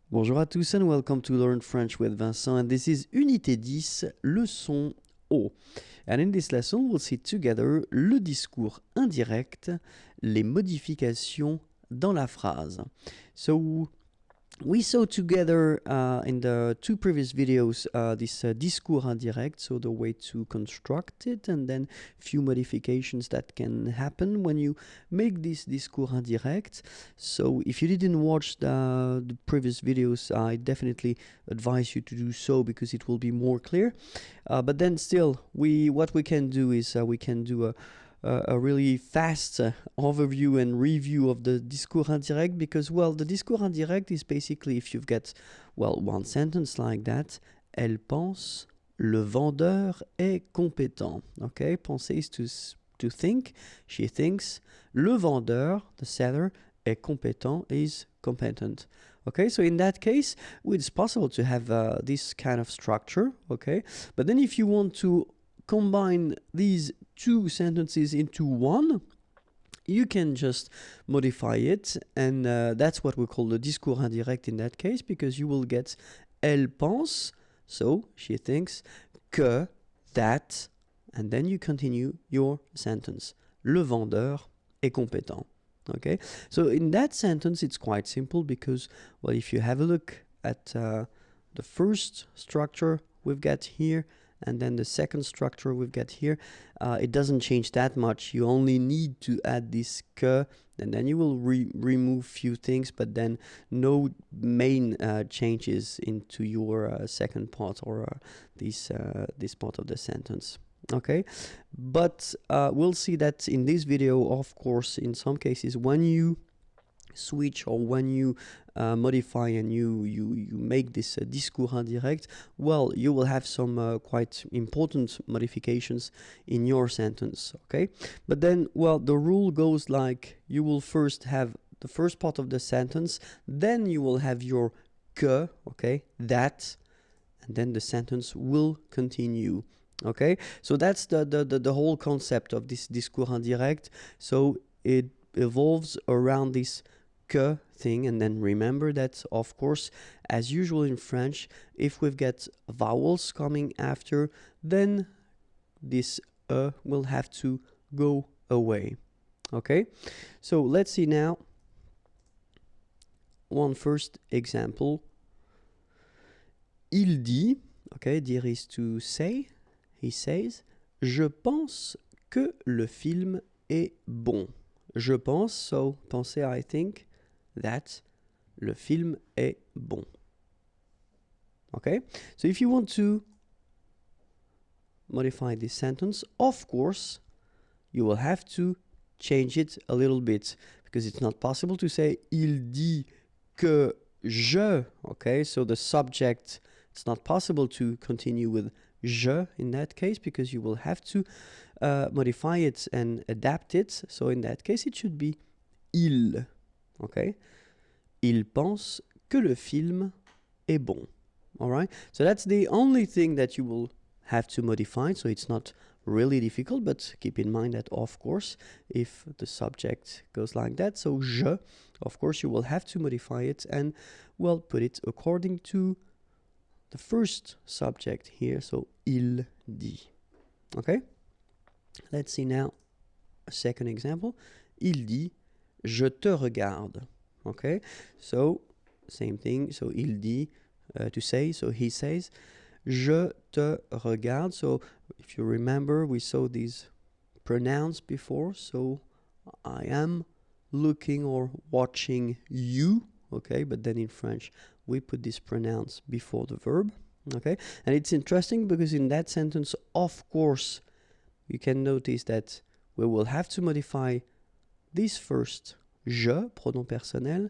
Bonjour à tous and welcome to Learn French with Vincent, and this is Unité 10, leçon O. And in this lesson, we'll see together le discours indirect, les modifications dans la phrase. So, we saw together in the two previous videos this discours indirect, so the way to construct it, and then few modifications that can happen when you make this discours indirect. So if you didn't watch the previous videos, I definitely advise you to do so because it will be more clear. But then still, what we can do is we can do a really fast overview and review of the discours indirect because, well, the discours indirect is basically if you've got, well, one sentence like that, elle pense, le vendeur est compétent. Okay, penser is to think, she thinks, le vendeur, the seller, est compétent, is competent. Okay, so in that case, it's possible to have this kind of structure, okay, but then if you want to combine these two sentences into one, you can just modify it, and that's what we call the discours indirect in that case, because you will get elle pense, so she thinks, que, that, and then you continue your sentence. Le vendeur est compétent. Okay, so in that sentence it's quite simple because, well, if you have a look at the first structure we've got here, and then the second structure we've got here, it doesn't change that much. You only need to add this que, and then you will remove few things, but then no main changes into your second part or this part of the sentence. Okay, but we'll see that in this video, of course, in some cases when you switch or when you modify and you make this discours indirect, well, you will have some quite important modifications in your sentence, okay? But then, well, the rule goes like you will first have the first part of the sentence, then you will have your que, okay, that, and then the sentence will continue. Okay, so that's the whole concept of this discours indirect. So it evolves around this que thing, and then remember that, of course, as usual in French, if we've got vowels coming after, then this will have to go away. Okay, so let's see now one first example. Il dit, okay, dire is to say. He says, je pense que le film est bon. Je pense, so penser, I think, that le film est bon. Okay? So if you want to modify this sentence, of course, you will have to change it a little bit because it's not possible to say il dit que je. Okay? So the subject, it's not possible to continue with je in that case because you will have to modify it and adapt it. So in that case, it should be il. Okay? Il pense que le film est bon. All right? So that's the only thing that you will have to modify. So it's not really difficult, but keep in mind that, of course, if the subject goes like that, so je, of course, you will have to modify it and, well, put it according to the first subject here, so il dit. Okay? Let's see now a second example. Il dit, je te regarde. Okay? So, same thing. So, il dit, to say, so he says, je te regarde. So, if you remember, we saw these pronouns before. So, I am looking or watching you. Okay? But then in French, we put this pronouns before the verb, okay? And it's interesting because in that sentence, of course, you can notice that we will have to modify this first je, pronom personnel,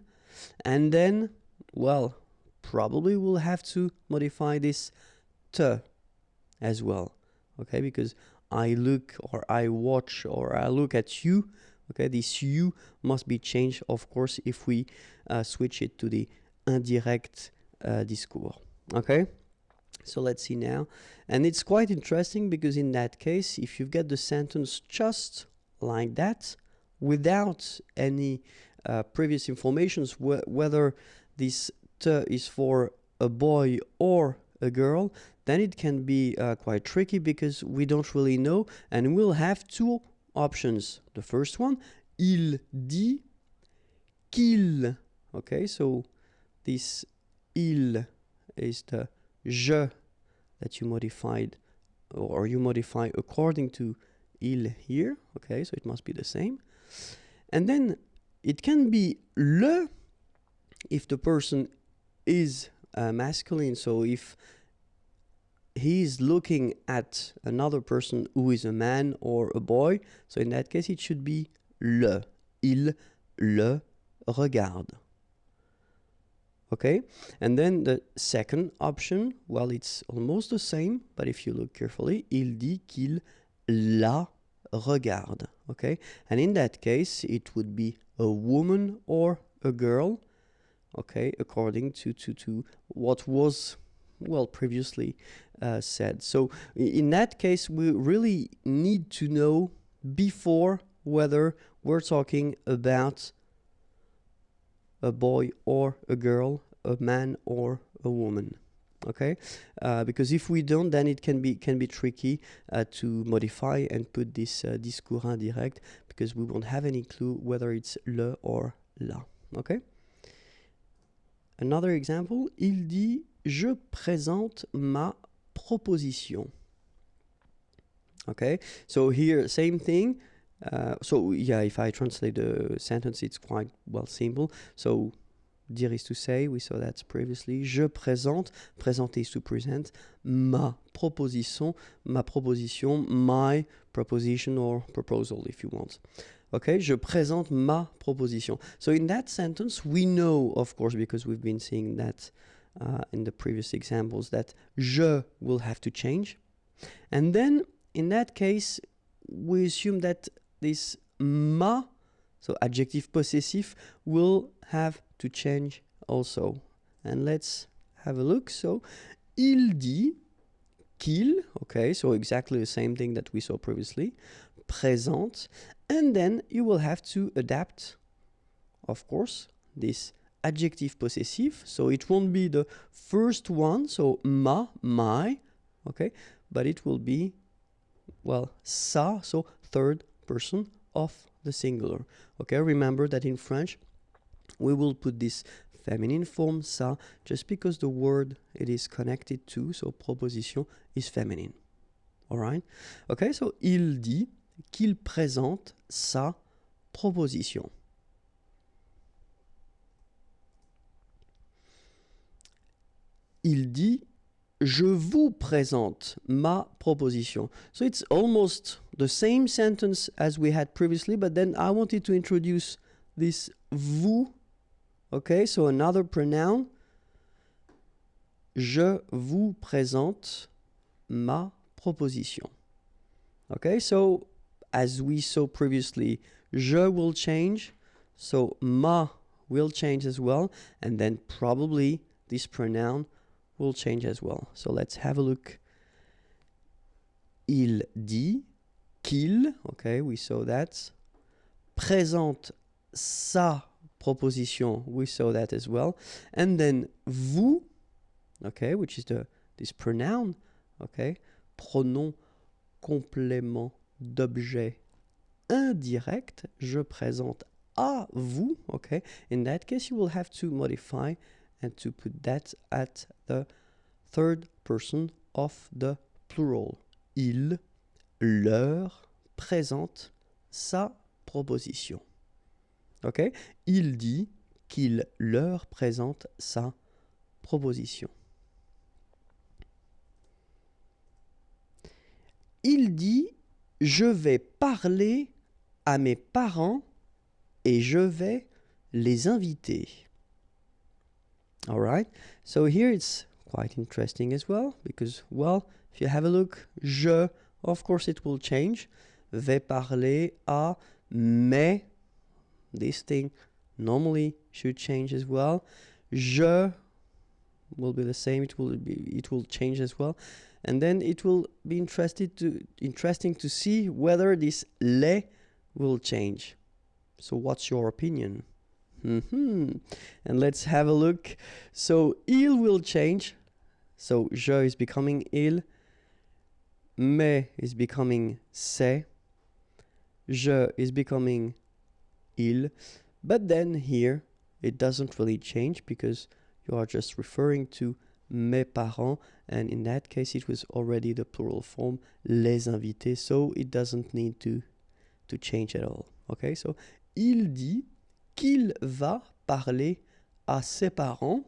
and then, well, probably we'll have to modify this te as well, okay? Because I look or I watch or I look at you, okay? This you must be changed, of course, if we switch it to the indirect discours. Okay, so let's see now, and it's quite interesting because in that case, if you've got the sentence just like that without any previous informations whether this te is for a boy or a girl, then it can be quite tricky because we don't really know, and we'll have two options. The first one, il dit qu'il. Okay, so this il is the je that you modified, or you modify according to il here. Okay, so it must be the same. And then it can be le if the person is masculine, so if he's looking at another person who is a man or a boy, so in that case it should be le. Il le regarde. Okay, and then the second option, well, it's almost the same, but if you look carefully, il dit qu'il la regarde. Okay, and in that case it would be a woman or a girl. Okay, according to what was, well, previously said. So in that case, we really need to know before whether we're talking about a boy or a girl, a man or a woman. Okay, because if we don't, then it can be tricky to modify and put this discours indirect, because we won't have any clue whether it's le or la. Okay. Another example, il dit je présente ma proposition. Okay, so here same thing. So yeah, if I translate the sentence, it's quite well simple. So dire is to say, we saw that previously. Je présente, présenter is to present. Ma proposition, my proposition or proposal if you want. Okay, je présente ma proposition. So in that sentence, we know, of course, because we've been seeing that in the previous examples, that je will have to change. And then in that case, we assume that this ma, so adjective possessive, will have to change also. And let's have a look. So, il dit qu'il, okay, so exactly the same thing that we saw previously, présente, and then you will have to adapt, of course, this adjective possessive, so it won't be the first one, so ma, my, okay, but it will be, well, ça, so third person of the singular. Okay, remember that in French, we will put this feminine form, ça, just because the word it is connected to, so proposition, is feminine. All right? Okay, so il dit qu'il présente sa proposition. Il dit je vous présente ma proposition. So it's almost the same sentence as we had previously, but then I wanted to introduce this vous. Okay, so another pronoun. Je vous présente ma proposition. Okay, so as we saw previously, je will change, so ma will change as well, and then probably this pronoun will change as well. So let's have a look. Il dit qu'il, okay, we saw that. Présente sa proposition, we saw that as well. And then vous, okay, which is this pronoun, okay, pronom complément d'objet indirect, je présente à vous, okay. In that case, you will have to modify and to put that at the third person of the plural. Il leur présente sa proposition. Okay? Il dit qu'il leur présente sa proposition. Il dit je vais parler à mes parents et je vais les inviter. All right, so here it's quite interesting as well, because, well, if you have a look, je, of course it will change. Vais parler à, mais, this thing normally should change as well. Je will be the same, it will change as well. And then it will be interesting to see whether this les will change. So what's your opinion? And let's have a look. So il will change. So je is becoming il. Mais is becoming c'est. Je is becoming il. But then here it doesn't really change because you are just referring to mes parents, and in that case it was already the plural form les invités, so it doesn't need to change at all. Okay, so il dit qu'il va parler à ses parents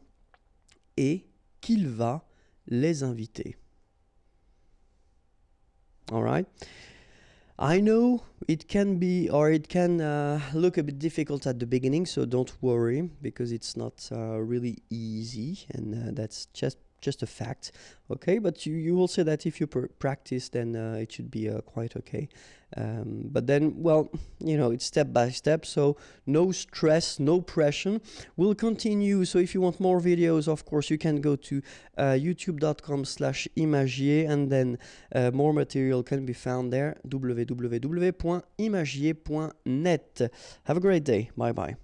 et qu'il va les inviter. All right. I know it can be, or it can look a bit difficult at the beginning, so don't worry, because it's not really easy, and that's just a fact. Okay, but you will see that if you practice, then it should be quite okay. But then, well, you know, it's step by step, so no stress, no pressure. We'll continue. So if you want more videos, of course, you can go to youtube.com/imagier, and then more material can be found there, www.imagier.net. Have a great day. Bye bye.